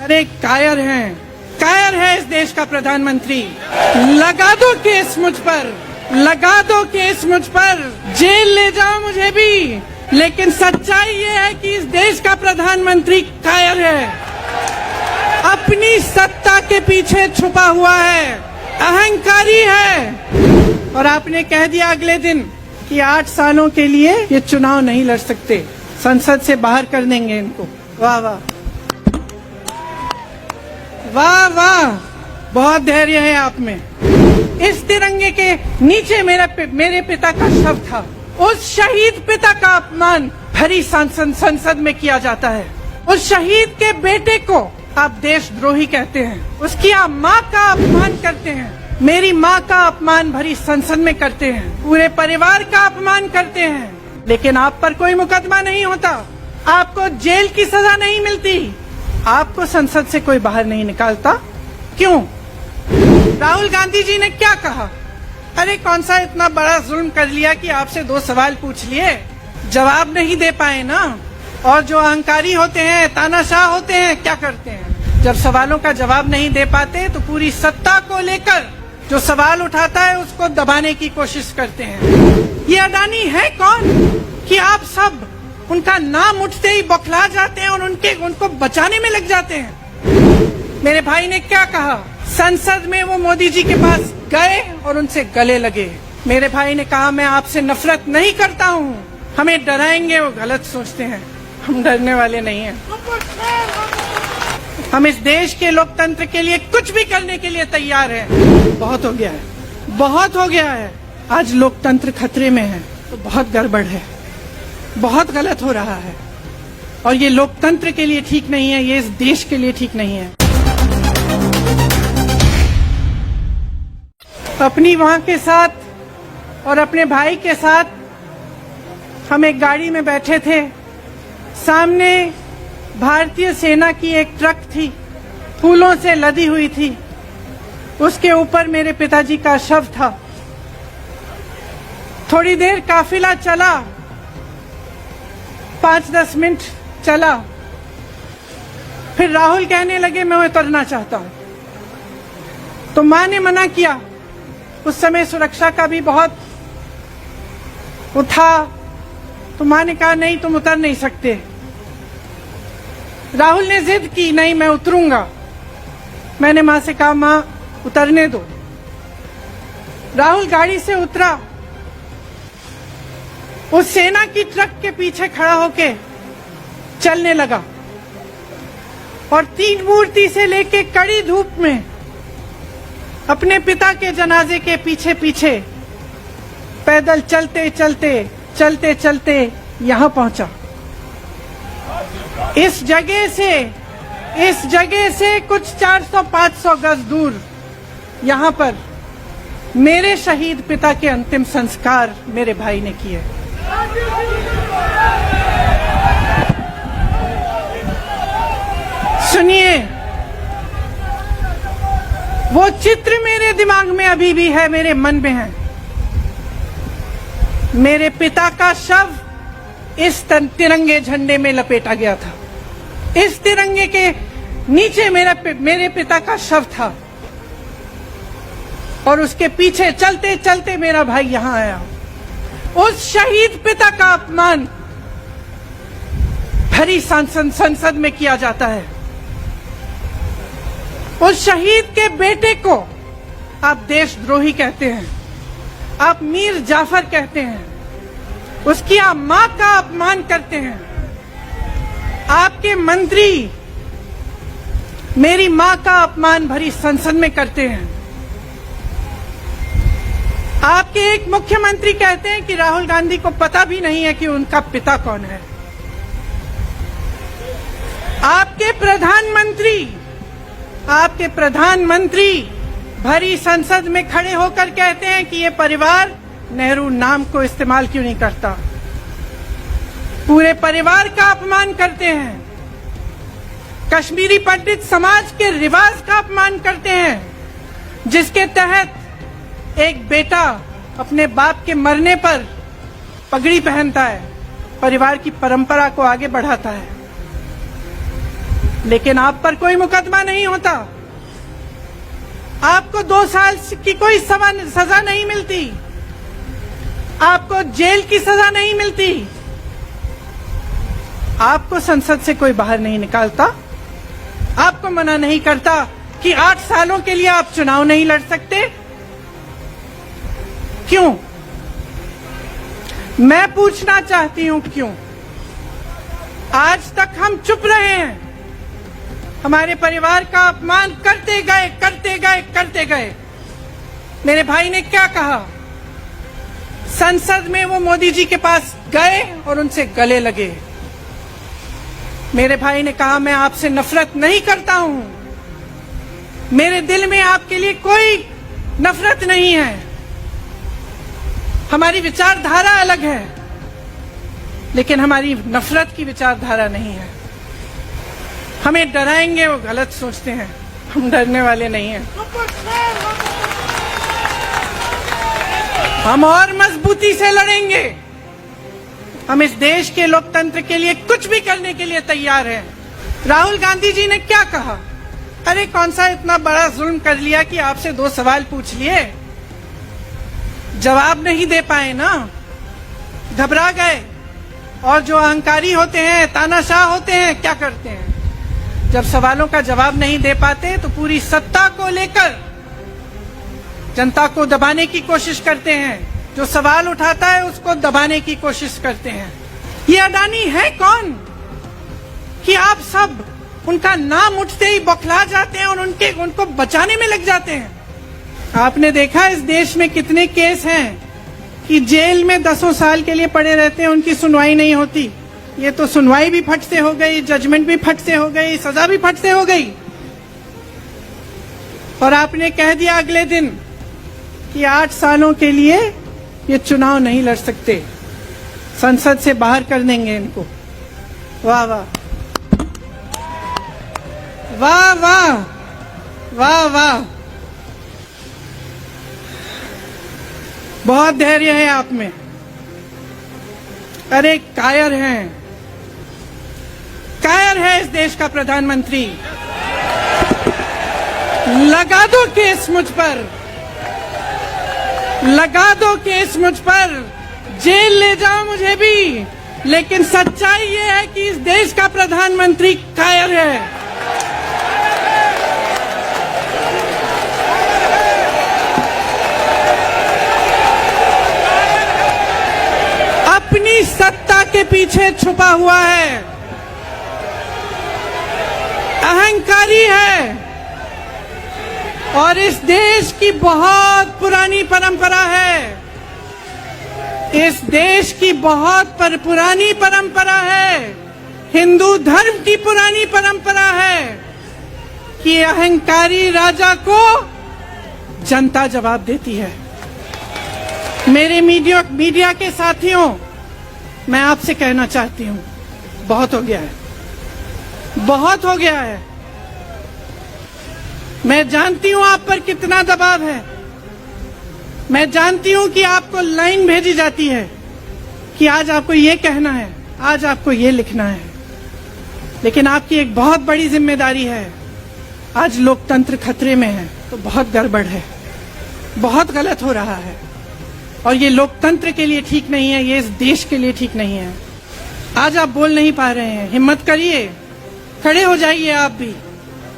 अरे कायर है इस देश का प्रधानमंत्री। लगा दो केस मुझ पर, लगा दो केस मुझ पर, जेल ले जाओ मुझे भी, लेकिन सच्चाई ये है कि इस देश का प्रधानमंत्री कायर है, अपनी सत्ता के पीछे छुपा हुआ है, अहंकारी है। और आपने कह दिया अगले दिन कि 8 सालों के लिए ये चुनाव नहीं लड़ सकते, संसद से बाहर कर देंगे इनको। वाह वाह वाह वाह, बहुत धैर्य है आप में। इस तिरंगे के नीचे मेरे पिता का शव था। उस शहीद पिता का अपमान भरी संसद में किया जाता है। उस शहीद के बेटे को आप देशद्रोही कहते हैं, उसकी आप माँ का अपमान करते हैं, मेरी माँ का अपमान भरी संसद में करते हैं, पूरे परिवार का अपमान करते हैं, लेकिन आप पर कोई मुकदमा नहीं होता, आपको जेल की सजा नहीं मिलती, आपको संसद से कोई बाहर नहीं निकालता। क्यों? राहुल गांधी जी ने क्या कहा? अरे कौन सा इतना बड़ा जुल्म कर लिया कि आपसे 2 सवाल पूछ लिए, जवाब नहीं दे पाए ना। और जो अहंकारी होते हैं, तानाशाह होते हैं, क्या करते हैं? जब सवालों का जवाब नहीं दे पाते तो पूरी सत्ता को लेकर जो सवाल उठाता है उसको दबाने की कोशिश करते हैं। ये अडानी है कौन कि आप सब उनका नाम उठते ही बौखला जाते हैं और उनको बचाने में लग जाते हैं। मेरे भाई ने क्या कहा? संसद में वो मोदी जी के पास गए और उनसे गले लगे। मेरे भाई ने कहा मैं आपसे नफरत नहीं करता हूँ, हमें डराएंगे, वो गलत सोचते हैं, हम डरने वाले नहीं हैं। हम इस देश के लोकतंत्र के लिए कुछ भी करने के लिए तैयार हैं। बहुत हो गया है, बहुत हो गया है। आज लोकतंत्र खतरे में है तो बहुत गड़बड़ है, बहुत गलत हो रहा है, और ये लोकतंत्र के लिए ठीक नहीं है, ये इस देश के लिए ठीक नहीं है। अपनी मां के साथ और अपने भाई के साथ हम एक गाड़ी में बैठे थे, सामने भारतीय सेना की एक ट्रक थी, फूलों से लदी हुई थी, उसके ऊपर मेरे पिताजी का शव था। थोड़ी देर काफिला चला, 5-10 मिनट चला, फिर राहुल कहने लगे मैं उतरना चाहता हूं। तो मां ने मना किया, उस समय सुरक्षा का भी बहुत था, तो मां ने कहा नहीं तुम उतर नहीं सकते। राहुल ने जिद की नहीं मैं उतरूंगा। मैंने मां से कहा मां उतरने दो। राहुल गाड़ी से उतरा, उस सेना की ट्रक के पीछे खड़ा होके चलने लगा और 3 मूर्ति से लेके कड़ी धूप में अपने पिता के जनाजे के पीछे पीछे पैदल चलते चलते यहां पहुंचा। इस जगह से कुछ 400-500 गज दूर यहां पर मेरे शहीद पिता के अंतिम संस्कार मेरे भाई ने किए। सुनिए, वो चित्र मेरे दिमाग में अभी भी है, मेरे मन में है। मेरे पिता का शव इस तिरंगे झंडे में लपेटा गया था। इस तिरंगे के नीचे मेरे पिता का शव था और उसके पीछे चलते चलते मेरा भाई यहां आया। उस शहीद पिता का अपमान भरी संसद में किया जाता है। उस शहीद के बेटे को आप देशद्रोही कहते हैं, आप मीर जाफर कहते हैं, उसकी आप मां का अपमान करते हैं। आपके मंत्री मेरी मां का अपमान भरी संसद में करते हैं। आपके एक मुख्यमंत्री कहते हैं कि राहुल गांधी को पता भी नहीं है कि उनका पिता कौन है। आपके प्रधानमंत्री भरी संसद में खड़े होकर कहते हैं कि ये परिवार नेहरू नाम को इस्तेमाल क्यों नहीं करता। पूरे परिवार का अपमान करते हैं। कश्मीरी पंडित समाज के रिवाज का अपमान करते हैं, जिसके तहत एक बेटा अपने बाप के मरने पर पगड़ी पहनता है, परिवार की परंपरा को आगे बढ़ाता है। लेकिन आप पर कोई मुकदमा नहीं होता, आपको 2 साल की कोई सजा नहीं मिलती, आपको जेल की सजा नहीं मिलती, आपको संसद से कोई बाहर नहीं निकालता, आपको मना नहीं करता कि 8 सालों के लिए आप चुनाव नहीं लड़ सकते। क्यों? मैं पूछना चाहती हूं क्यों? आज तक हम चुप रहे हैं, हमारे परिवार का अपमान करते गए करते गए करते गए। मेरे भाई ने क्या कहा? संसद में वो मोदी जी के पास गए और उनसे गले लगे। मेरे भाई ने कहा मैं आपसे नफरत नहीं करता हूं, मेरे दिल में आपके लिए कोई नफरत नहीं है, हमारी विचारधारा अलग है, लेकिन हमारी नफरत की विचारधारा नहीं है। हमें डराएंगे वो गलत सोचते हैं, हम डरने वाले नहीं हैं। हम और मजबूती से लड़ेंगे, हम इस देश के लोकतंत्र के लिए कुछ भी करने के लिए तैयार हैं। राहुल गांधी जी ने क्या कहा? अरे कौन सा इतना बड़ा जुल्म कर लिया कि आपसे 2 सवाल पूछ लिए, जवाब नहीं दे पाए ना, घबरा गए। और जो अहंकारी होते हैं, तानाशाह होते हैं, क्या करते हैं? जब सवालों का जवाब नहीं दे पाते तो पूरी सत्ता को लेकर जनता को दबाने की कोशिश करते हैं, जो सवाल उठाता है उसको दबाने की कोशिश करते हैं। ये अडानी है कौन कि आप सब उनका नाम उठते ही बौखला जाते हैं और उनको बचाने में लग जाते हैं? आपने देखा इस देश में कितने केस हैं कि जेल में 10 साल के लिए पड़े रहते हैं, उनकी सुनवाई नहीं होती। ये तो सुनवाई भी फट से हो गई, जजमेंट भी फट से हो गई, सजा भी फट से हो गई। और आपने कह दिया अगले दिन कि 8 सालों के लिए ये चुनाव नहीं लड़ सकते, संसद से बाहर कर देंगे इनको। वाह वाह वाह वाह वाह वाह, बहुत धैर्य है आप में। अरे कायर हैं, कायर है इस देश का प्रधानमंत्री। लगा दो केस मुझ पर, लगा दो केस मुझ पर, जेल ले जाओ मुझे भी, लेकिन सच्चाई ये है कि इस देश का प्रधानमंत्री कायर है। अपनी सत्ता के पीछे छुपा हुआ है, अहंकारी है, और इस देश की बहुत पुरानी परंपरा है, इस देश की बहुत पुरानी परंपरा है, हिंदू धर्म की पुरानी परंपरा है कि अहंकारी राजा को जनता जवाब देती है। मेरे मीडिया के साथियों, मैं आपसे कहना चाहती हूं, बहुत हो गया है, बहुत हो गया है। मैं जानती हूं आप पर कितना दबाव है, मैं जानती हूं कि आपको लाइन भेजी जाती है कि आज आपको ये कहना है, आज आपको ये लिखना है, लेकिन आपकी एक बहुत बड़ी जिम्मेदारी है। आज लोकतंत्र खतरे में है तो बहुत गड़बड़ है, बहुत गलत हो रहा है, और ये लोकतंत्र के लिए ठीक नहीं है, ये इस देश के लिए ठीक नहीं है। आज आप बोल नहीं पा रहे हैं, हिम्मत करिए, खड़े हो जाइए आप भी।